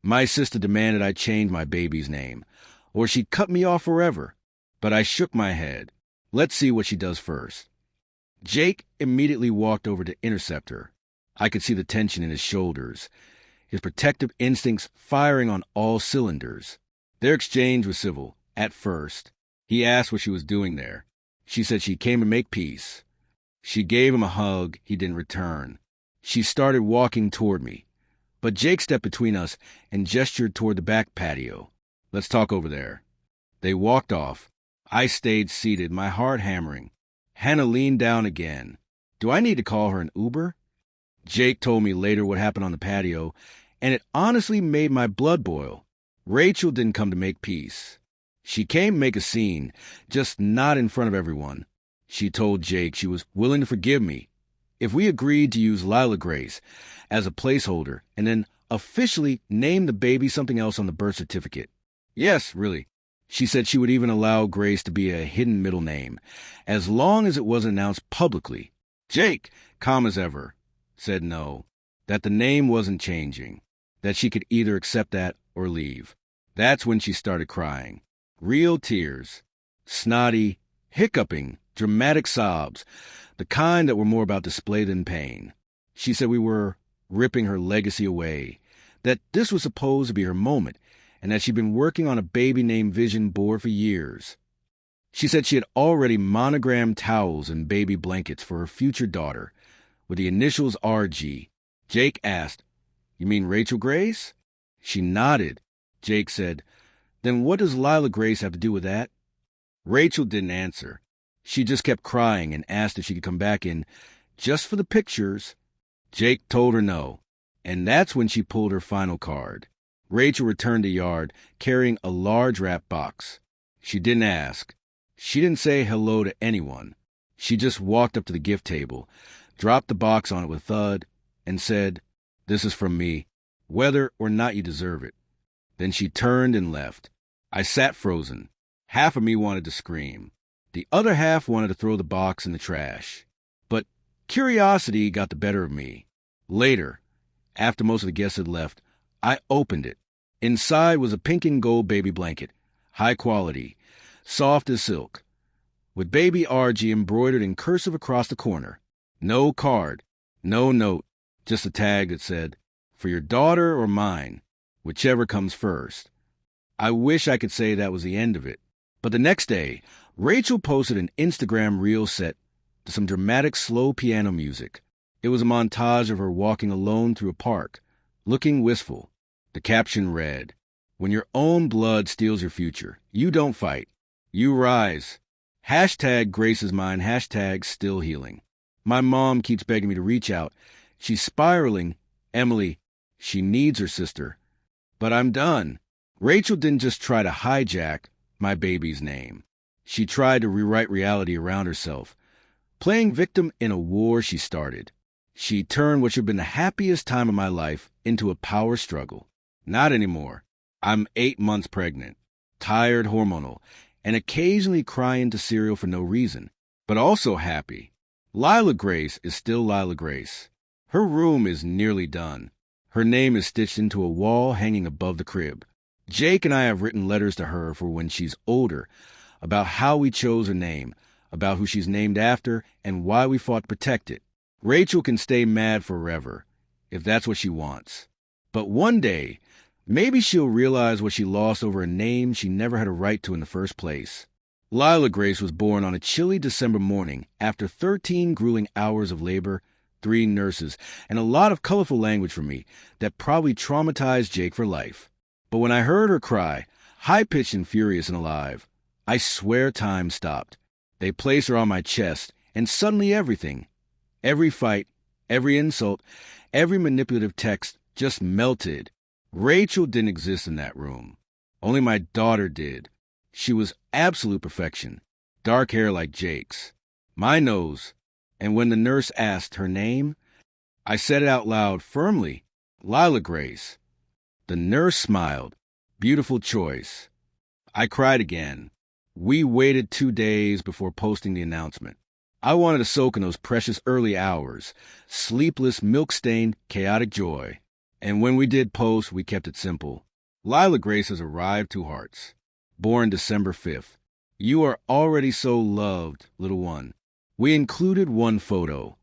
My sister demanded I change my baby's name, or she'd cut me off forever. But I shook my head. Let's see what she does first. Jake immediately walked over to intercept her. I could see the tension in his shoulders, his protective instincts firing on all cylinders. Their exchange was civil, at first. He asked what she was doing there. She said she came to make peace. She gave him a hug he didn't return. She started walking toward me, but Jake stepped between us and gestured toward the back patio. Let's talk over there. They walked off. I stayed seated, my heart hammering. Hannah leaned down again. Do I need to call her an Uber? Jake told me later what happened on the patio, and it honestly made my blood boil. Rachel didn't come to make peace. She came to make a scene, just not in front of everyone. She told Jake she was willing to forgive me if we agreed to use Lila Grace as a placeholder and then officially name the baby something else on the birth certificate. Yes, really. She said she would even allow Grace to be a hidden middle name, as long as it wasn't announced publicly. Jake, calm as ever, said no, that the name wasn't changing, that she could either accept that or leave. That's when she started crying. Real tears. Snotty, hiccuping, dramatic sobs, the kind that were more about display than pain. She said we were ripping her legacy away, that this was supposed to be her moment, and that she'd been working on a baby name vision board for years. She said she had already monogrammed towels and baby blankets for her future daughter, with the initials RG. Jake asked, You mean Rachel Grace? She nodded. Jake said, Then what does Lila Grace have to do with that? Rachel didn't answer. She just kept crying and asked if she could come back in just for the pictures. Jake told her no, and that's when she pulled her final card. Rachel returned to yard carrying a large wrap box. She didn't ask. She didn't say hello to anyone. She just walked up to the gift table, dropped the box on it with a thud, and said, This is from me, whether or not you deserve it. Then she turned and left. I sat frozen. Half of me wanted to scream. The other half wanted to throw the box in the trash. But curiosity got the better of me. Later, after most of the guests had left, I opened it. Inside was a pink and gold baby blanket, high quality, soft as silk, with baby RG embroidered in cursive across the corner. No card, no note, just a tag that said, For your daughter or mine, whichever comes first. I wish I could say that was the end of it. But the next day, Rachel posted an Instagram reel set to some dramatic slow piano music. It was a montage of her walking alone through a park, looking wistful. The caption read, When your own blood steals your future, you don't fight. You rise. Hashtag Grace is mine, hashtag still healing. My mom keeps begging me to reach out. She's spiraling. Emily, she needs her sister. But I'm done. Rachel didn't just try to hijack my baby's name. She tried to rewrite reality around herself, playing victim in a war she started. She turned what should have been the happiest time of my life into a power struggle. Not anymore. I'm 8 months pregnant, tired, hormonal, and occasionally cry into cereal for no reason, but also happy. Lila Grace is still Lila Grace. Her room is nearly done. Her name is stitched into a wall hanging above the crib. Jake and I have written letters to her for when she's older, about how we chose her name, about who she's named after, and why we fought to protect it. Rachel can stay mad forever, if that's what she wants. But one day, maybe she'll realize what she lost over a name she never had a right to in the first place. Lila Grace was born on a chilly December morning after 13 grueling hours of labor, 3 nurses, and a lot of colorful language from me that probably traumatized Jake for life. But when I heard her cry, high-pitched and furious and alive, I swear time stopped. They placed her on my chest, and suddenly everything, every fight, every insult, every manipulative text just melted. Rachel didn't exist in that room. Only my daughter did. She was absolute perfection, dark hair like Jake's, my nose, and when the nurse asked her name, I said it out loud firmly, Lila Grace. The nurse smiled. Beautiful choice. I cried again. We waited 2 days before posting the announcement. I wanted to soak in those precious early hours, sleepless, milk-stained, chaotic joy. And when we did post, we kept it simple. Lila Grace has arrived to hearts. Born December 5th. You are already so loved, little one. We included one photo.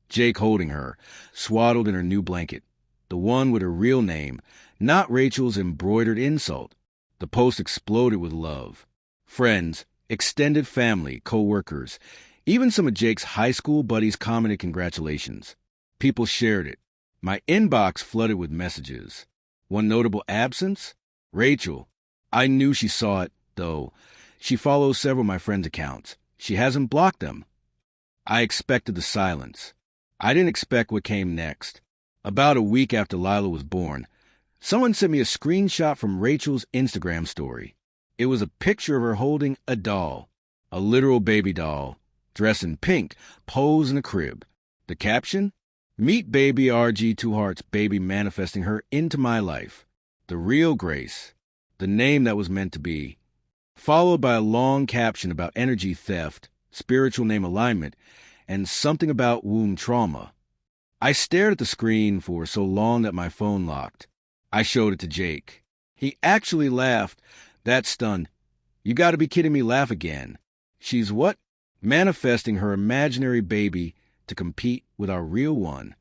Jake holding her, swaddled in her new blanket. The one with her real name, not Rachel's embroidered insult. The post exploded with love. Friends, extended family, co-workers, even some of Jake's high school buddies commented congratulations. People shared it. My inbox flooded with messages. One notable absence? Rachel. I knew she saw it, though. She follows several of my friends' accounts. She hasn't blocked them. I expected the silence. I didn't expect what came next. About a week after Lila was born, someone sent me a screenshot from Rachel's Instagram story. It was a picture of her holding a doll, a literal baby doll, dressed in pink, posed in a crib. The caption? Meet baby RG Two Hearts baby manifesting her into my life. The real Grace. The name that was meant to be. Followed by a long caption about energy theft, spiritual name alignment, and something about womb trauma. I stared at the screen for so long that my phone locked. I showed it to Jake. He actually laughed. That stunned. You gotta be kidding me, laugh again. She's what? Manifesting her imaginary baby to compete with our real one.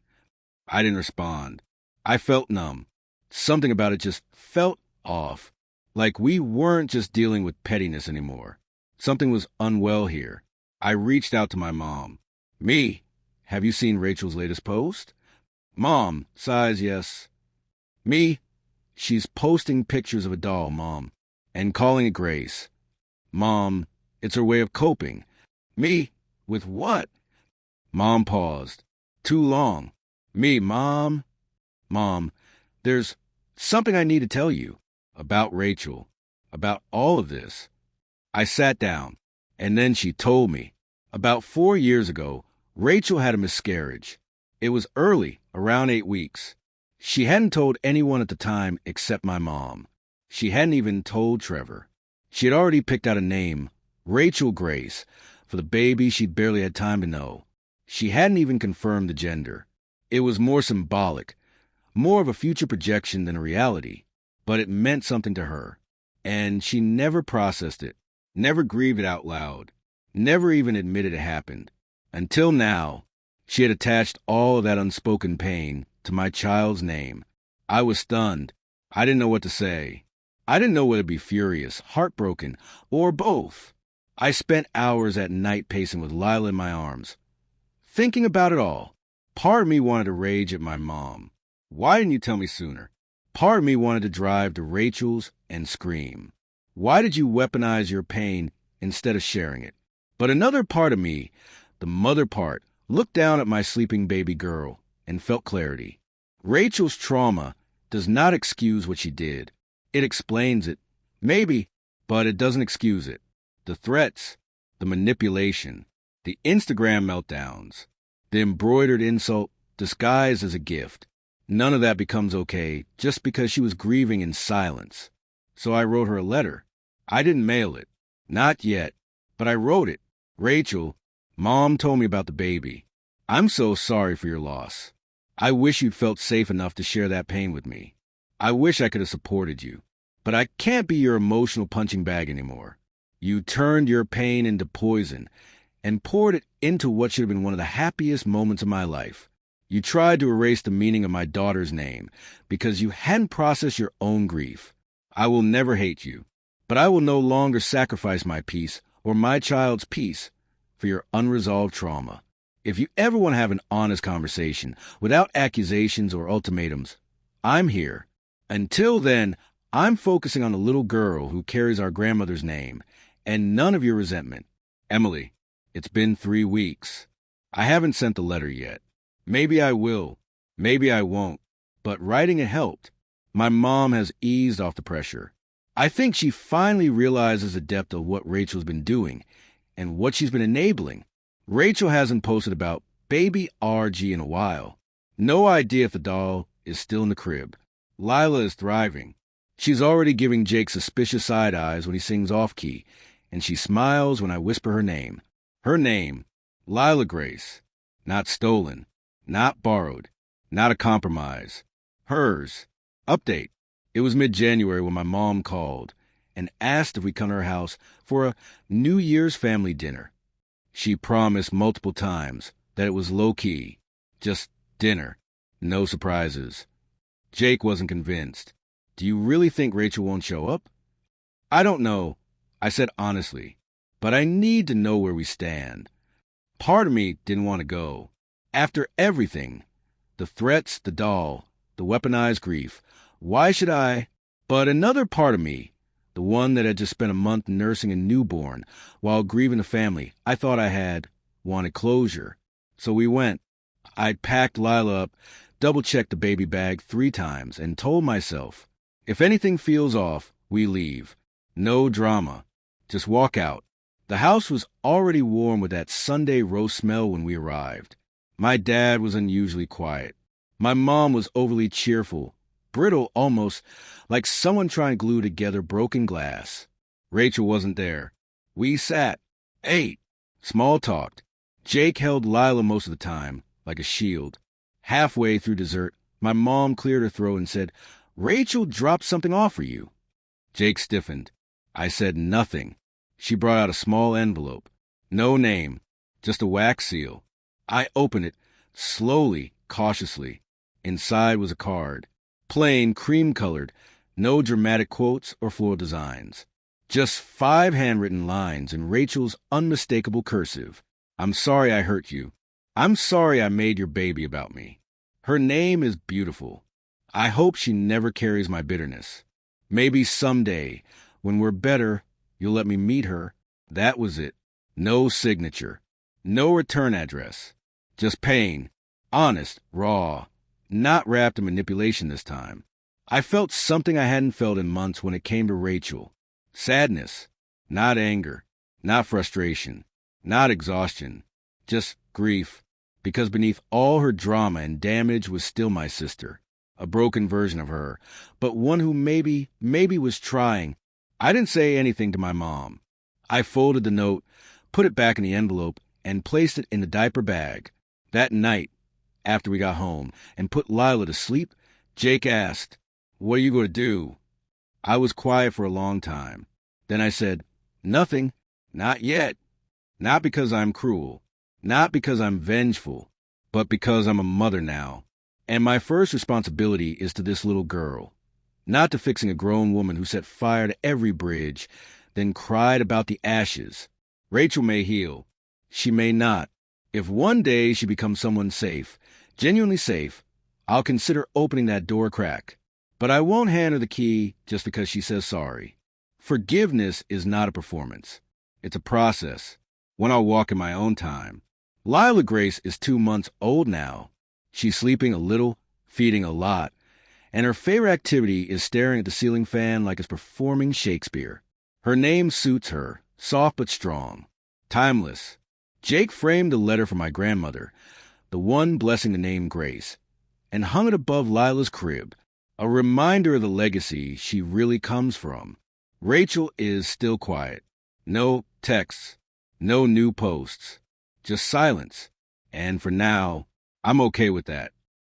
I didn't respond. I felt numb. Something about it just felt off. Like we weren't just dealing with pettiness anymore. Something was unwell here. I reached out to my mom. Me, have you seen Rachel's latest post? Mom, sighs yes. Me, she's posting pictures of a doll, Mom, and calling it Grace. Mom, it's her way of coping. Me, with what? Mom paused. Too long. Me, Mom, there's something I need to tell you. About Rachel. About all of this. I sat down, and then she told me. About 4 years ago, Rachel had a miscarriage. It was early, around 8 weeks. She hadn't told anyone at the time except my mom. She hadn't even told Trevor. She had already picked out a name, Rachel Grace, for the baby she'd barely had time to know. She hadn't even confirmed the gender. It was more symbolic, more of a future projection than a reality, but it meant something to her. And she never processed it, never grieved it out loud, never even admitted it happened. Until now, she had attached all of that unspoken pain to my child's name. I was stunned. I didn't know what to say. I didn't know whether to be furious, heartbroken, or both. I spent hours at night pacing with Lila in my arms. Thinking about it all, part of me wanted to rage at my mom. Why didn't you tell me sooner? Part of me wanted to drive to Rachel's and scream. Why did you weaponize your pain instead of sharing it? But another part of me, the mother part, looked down at my sleeping baby girl and felt clarity. Rachel's trauma does not excuse what she did. It explains it. Maybe, but it doesn't excuse it. The threats, the manipulation, the Instagram meltdowns, the embroidered insult disguised as a gift. None of that becomes okay just because she was grieving in silence. So I wrote her a letter. I didn't mail it. Not yet. But I wrote it. Rachel, Mom told me about the baby. I'm so sorry for your loss. I wish you'd felt safe enough to share that pain with me. I wish I could have supported you. But I can't be your emotional punching bag anymore. You turned your pain into poison and poured it into what should have been one of the happiest moments of my life. You tried to erase the meaning of my daughter's name because you hadn't processed your own grief. I will never hate you, but I will no longer sacrifice my peace or my child's peace for your unresolved trauma. If you ever want to have an honest conversation without accusations or ultimatums, I'm here. Until then, I'm focusing on the little girl who carries our grandmother's name and none of your resentment. Emily, it's been 3 weeks. I haven't sent the letter yet. Maybe I will. Maybe I won't. But writing it helped. My mom has eased off the pressure. I think she finally realizes the depth of what Rachel's been doing and what she's been enabling. Rachel hasn't posted about baby RG in a while. No idea if the doll is still in the crib. Lila is thriving. She's already giving Jake suspicious side eyes when he sings off-key, and she smiles when I whisper her name. Her name, Lila Grace. Not stolen. Not borrowed. Not a compromise. Hers. Update. It was mid-January when my mom called and asked if we'd come to her house for a New Year's family dinner. She promised multiple times that it was low-key, just dinner, no surprises. Jake wasn't convinced. Do you really think Rachel won't show up? I don't know, I said honestly, but I need to know where we stand. Part of me didn't want to go. After everything, the threats, the doll, the weaponized grief, why should I? But another part of me, the one that had just spent a month nursing a newborn while grieving a family I thought I had, wanted closure. So we went. I'd packed Lila up, double-checked the baby bag 3 times, and told myself, if anything feels off, we leave. No drama. Just walk out. The house was already warm with that Sunday roast smell when we arrived. My dad was unusually quiet. My mom was overly cheerful, brittle almost, like someone trying to glue together broken glass. Rachel wasn't there. We sat, ate, small-talked. Jake held Lila most of the time, like a shield. Halfway through dessert, my mom cleared her throat and said, "Rachel dropped something off for you." Jake stiffened. I said nothing. She brought out a small envelope. No name, just a wax seal. I opened it, slowly, cautiously. Inside was a card. Plain, cream-colored, no dramatic quotes or floral designs. Just 5 handwritten lines in Rachel's unmistakable cursive. I'm sorry I hurt you. I'm sorry I made your baby about me. Her name is beautiful. I hope she never carries my bitterness. Maybe someday, when we're better, you'll let me meet her. That was it. No signature. No return address. Just pain. Honest, raw. Not wrapped in manipulation this time. I felt something I hadn't felt in months when it came to Rachel. Sadness. Not anger. Not frustration. Not exhaustion. Just grief. Because beneath all her drama and damage was still my sister. A broken version of her, but one who maybe was trying. I didn't say anything to my mom. I folded the note, put it back in the envelope, and placed it in the diaper bag. That night, after we got home and put Lila to sleep, Jake asked, "What are you going to do?" I was quiet for a long time. Then I said, "Nothing. Not yet. Not because I'm cruel. Not because I'm vengeful. But because I'm a mother now. And my first responsibility is to this little girl. Not to fixing a grown woman who set fire to every bridge, then cried about the ashes. Rachel may heal. She may not. If one day she becomes someone safe, genuinely safe, I'll consider opening that door a crack. But I won't hand her the key just because she says sorry. Forgiveness is not a performance. It's a process. One I'll walk in my own time. Lila Grace is 2 months old now. She's sleeping a little, feeding a lot, and her favorite activity is staring at the ceiling fan like it's performing Shakespeare. Her name suits her, soft but strong, timeless. Jake framed a letter from my grandmother, the one blessing the name Grace, and hung it above Lila's crib, a reminder of the legacy she really comes from. Rachel is still quiet. No texts, no new posts, just silence. And for now, I'm okay with that.